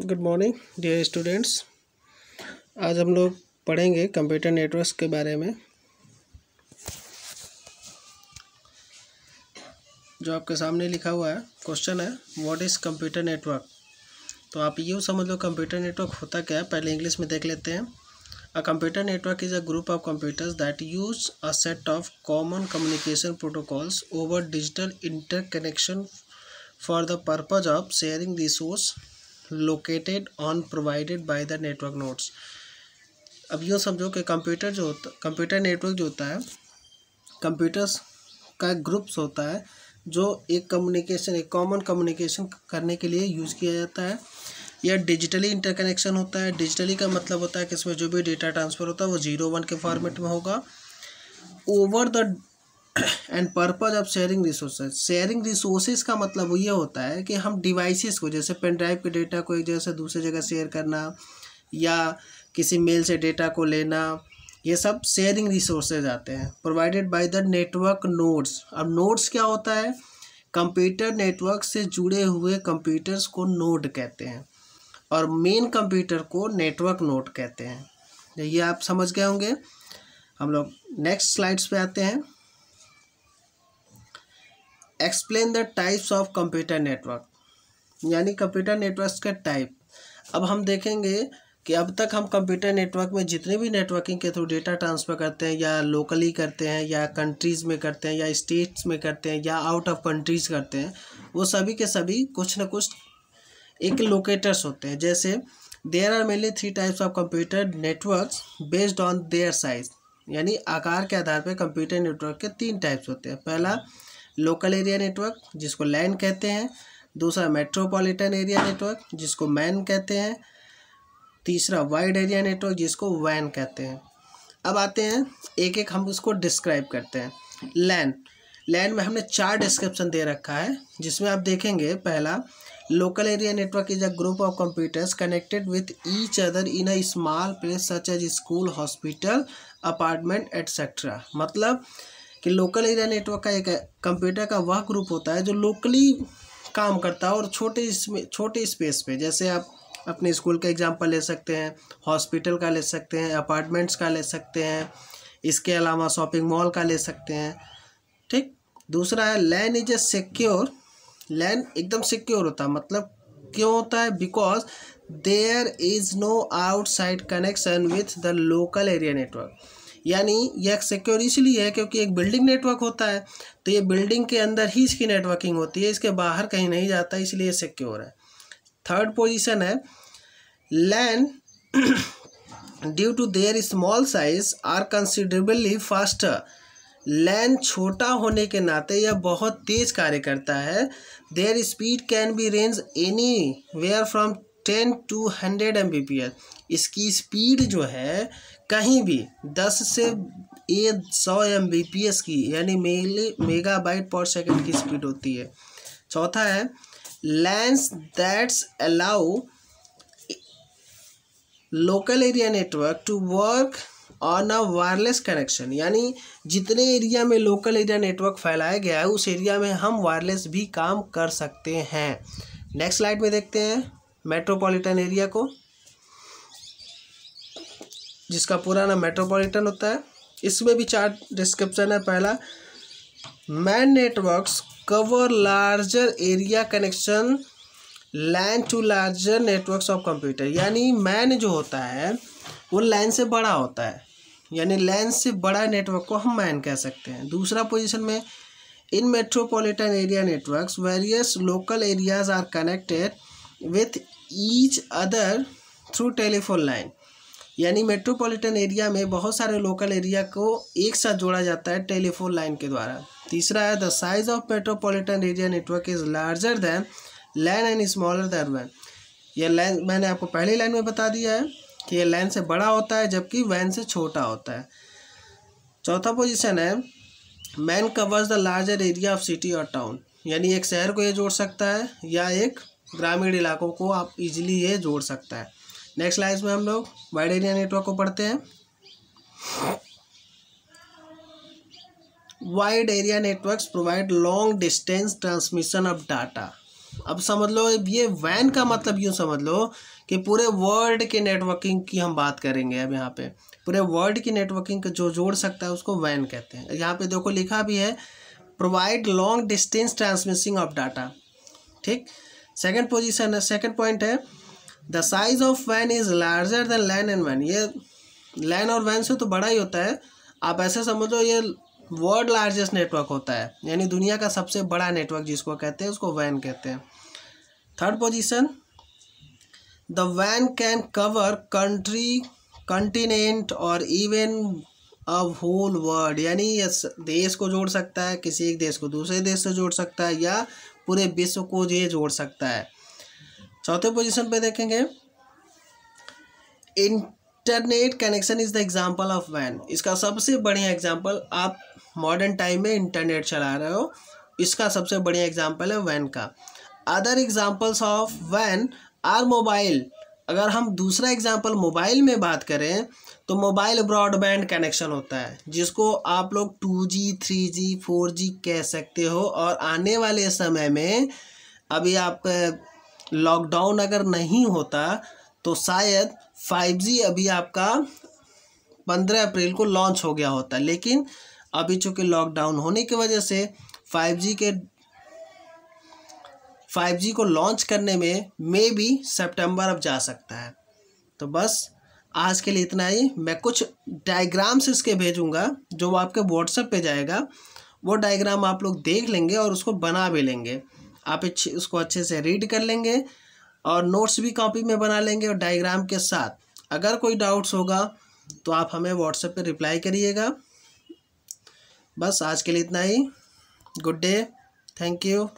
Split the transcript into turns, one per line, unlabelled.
Good morning dear students. आज हम लोग पढ़ेंगे कंप्यूटर नेटवर्क्स के बारे में। जो आपके सामने लिखा हुआ है क्वेश्चन है व्हाट इज़ कंप्यूटर नेटवर्क। तो आप यूँ समझ लो कंप्यूटर नेटवर्क होता क्या है, पहले इंग्लिश में देख लेते हैं। A computer network is a group of computers that use a set of common communication protocols over digital interconnection for the purpose of sharing resource located on provided by the network nodes. अब यूँ समझो कि computer network जो होता है computers का groups होता है जो एक कॉमन कम्युनिकेशन करने के लिए यूज़ किया जाता है। यह डिजिटली इंटरकनेक्शन होता है। डिजिटली का मतलब होता है कि इसमें जो भी डेटा ट्रांसफ़र होता है वो 0-1 के फॉर्मेट में होगा। Over the end purpose of sharing resources. Sharing resources का मतलब ये होता है कि हम डिवाइसेस को, जैसे पेन ड्राइव के डेटा को एक जगह से दूसरी जगह शेयर करना या किसी मेल से डेटा को लेना, ये सब शेयरिंग रिसोर्सेज आते हैं। Provided by the network nodes. अब नोड्स क्या होता है? कंप्यूटर नेटवर्क से जुड़े हुए कंप्यूटर्स को नोड कहते हैं और मेन कंप्यूटर को नेटवर्क नोड कहते हैं। ये आप समझ गए होंगे। हम लोग नेक्स्ट स्लाइड्स पे आते हैं। Explain the types of computer network, यानी कंप्यूटर नेटवर्क्स का टाइप। अब हम देखेंगे कि अब तक हम कंप्यूटर नेटवर्क में जितने भी नेटवर्किंग के थ्रू डेटा ट्रांसफ़र करते हैं या लोकली करते हैं या कंट्रीज़ में करते हैं या स्टेट्स में करते हैं या आउट ऑफ कंट्रीज़ करते हैं, वो सभी के सभी कुछ न कुछ एक लोकेटर्स होते हैं। जैसे there are mainly 3 types of computer networks based on their size, यानी आकार के आधार पर कंप्यूटर नेटवर्क के 3 टाइप्स होते हैं। पहला लोकल एरिया नेटवर्क जिसको लैन कहते हैं, दूसरा मेट्रोपॉलिटन एरिया नेटवर्क जिसको मैन कहते हैं, तीसरा वाइड एरिया नेटवर्क जिसको वैन कहते हैं। अब आते हैं एक एक हम उसको डिस्क्राइब करते हैं। लैन में हमने 4 डिस्क्रिप्शन दे रखा है, जिसमें आप देखेंगे पहला local area network is a group of computers connected with each other in a small place such as school, hospital, apartment etcetera. मतलब कि लोकल एरिया नेटवर्क का एक कंप्यूटर का वह ग्रुप होता है जो लोकली काम करता है और छोटे स्पेस पे, जैसे आप अपने स्कूल का एग्जांपल ले सकते हैं, हॉस्पिटल का ले सकते हैं, अपार्टमेंट्स का ले सकते हैं, इसके अलावा शॉपिंग मॉल का ले सकते हैं। ठीक। दूसरा है लैन इज ए सिक्योर। लैन एकदम सिक्योर होता है। मतलब क्यों होता है? Because there is no outside connection with the local area network. यानी यह सिक्योर इसलिए है क्योंकि एक बिल्डिंग नेटवर्क होता है, तो ये बिल्डिंग के अंदर ही इसकी नेटवर्किंग होती है, इसके बाहर कहीं नहीं जाता, इसलिए सिक्योर है। थर्ड पोजीशन है LAN due to their small size are considerably faster. LAN छोटा होने के नाते यह बहुत तेज कार्य करता है। Their speed can be range anywhere from 10 to 100 Mbps। इसकी स्पीड जो है कहीं भी 10 से 100 Mbps की, यानी मेगाबाइट पर सेकंड की स्पीड होती है। चौथा है LANs that's allow local area network to work on a wireless connection. यानी जितने एरिया में लोकल एरिया नेटवर्क फैलाया गया है उस एरिया में हम वायरलेस भी काम कर सकते हैं। नेक्स्ट स्लाइड में देखते हैं मेट्रोपॉलिटन एरिया को, जिसका पूरा नाम मेट्रोपॉलिटन होता है। इसमें भी 4 डिस्क्रिप्शन है। पहला MAN networks cover larger area connection LAN to larger networks of computer. यानी मैन जो होता है वो लैन से बड़ा होता है, यानी लैन से बड़ा नेटवर्क को हम मैन कह सकते हैं। दूसरा पोजीशन में in metropolitan area networks various local areas are connected with each other through telephone line. यानी मेट्रोपॉलिटन एरिया में बहुत सारे लोकल एरिया को एक साथ जोड़ा जाता है टेलीफोन लाइन के द्वारा। तीसरा है the size of metropolitan area network is larger than LAN and smaller than वैन। यह लैन मैंने आपको पहली लाइन में बता दिया है कि यह लैन से बड़ा होता है जबकि वैन से छोटा होता है। चौथा पोजीशन है man covers the larger area of city और टाउन। यानी एक शहर को ये जोड़ सकता है या एक ग्रामीण इलाकों को आप इजीली ये जोड़ सकता है। नेक्स्ट स्लाइड में हम लोग वाइड एरिया नेटवर्क को पढ़ते हैं। Wide area networks provide long distance transmission of data. अब समझ लो ये वैन का मतलब यूँ समझ लो कि पूरे वर्ल्ड के नेटवर्किंग की हम बात करेंगे। अब यहाँ पे पूरे वर्ल्ड की नेटवर्किंग को जो जोड़ सकता है उसको वैन कहते हैं। यहाँ पे देखो लिखा भी है provide long distance transmission of data. ठीक, सेकंड पोजीशन है, सेकंड पॉइंट है the size of van is larger than LAN and when. ये लैन और वैन से तो बड़ा ही होता है। आप ऐसे समझो ये वर्ल्ड लार्जेस्ट नेटवर्क होता है, यानी दुनिया का सबसे बड़ा नेटवर्क जिसको कहते हैं उसको वैन कहते हैं। थर्ड पोजीशन द वैन कैन कवर कंट्री, कंटिनेंट और इवन अ होल वर्ल्ड, यानी ये देश को जोड़ सकता है, किसी एक देश को दूसरे देश से जोड़ सकता है, या पूरे विश्व को ये जोड़ सकता है। चौथे पोजीशन पे देखेंगे internet connection is the example of वैन। इसका सबसे बढ़िया एग्जांपल, आप मॉडर्न टाइम में इंटरनेट चला रहे हो, इसका सबसे बढ़िया एग्जांपल है वैन का। अदर एग्जांपल्स ऑफ वैन आर मोबाइल। अगर हम दूसरा एग्जांपल मोबाइल में बात करें तो मोबाइल ब्रॉडबैंड कनेक्शन होता है, जिसको आप लोग 2G 3G 4G कह सकते हो। और आने वाले समय में अभी आप लॉकडाउन अगर नहीं होता तो शायद 5G अभी आपका 15 अप्रैल को लॉन्च हो गया होता, लेकिन अभी चूँकि लॉकडाउन होने की वजह से 5G को लॉन्च करने में मे बी सितंबर अब जा सकता है। तो बस आज के लिए इतना ही। मैं कुछ डायग्राम्स इसके भेजूंगा जो आपके व्हाट्सएप पे जाएगा, वो डायग्राम आप लोग देख लेंगे और उसको बना भी लेंगे। आप उसको अच्छे से रीड कर लेंगे और नोट्स भी कॉपी में बना लेंगे और डायग्राम के साथ। अगर कोई डाउट्स होगा तो आप हमें व्हाट्सएप पे रिप्लाई करिएगा। बस आज के लिए इतना ही। Good day, thank you.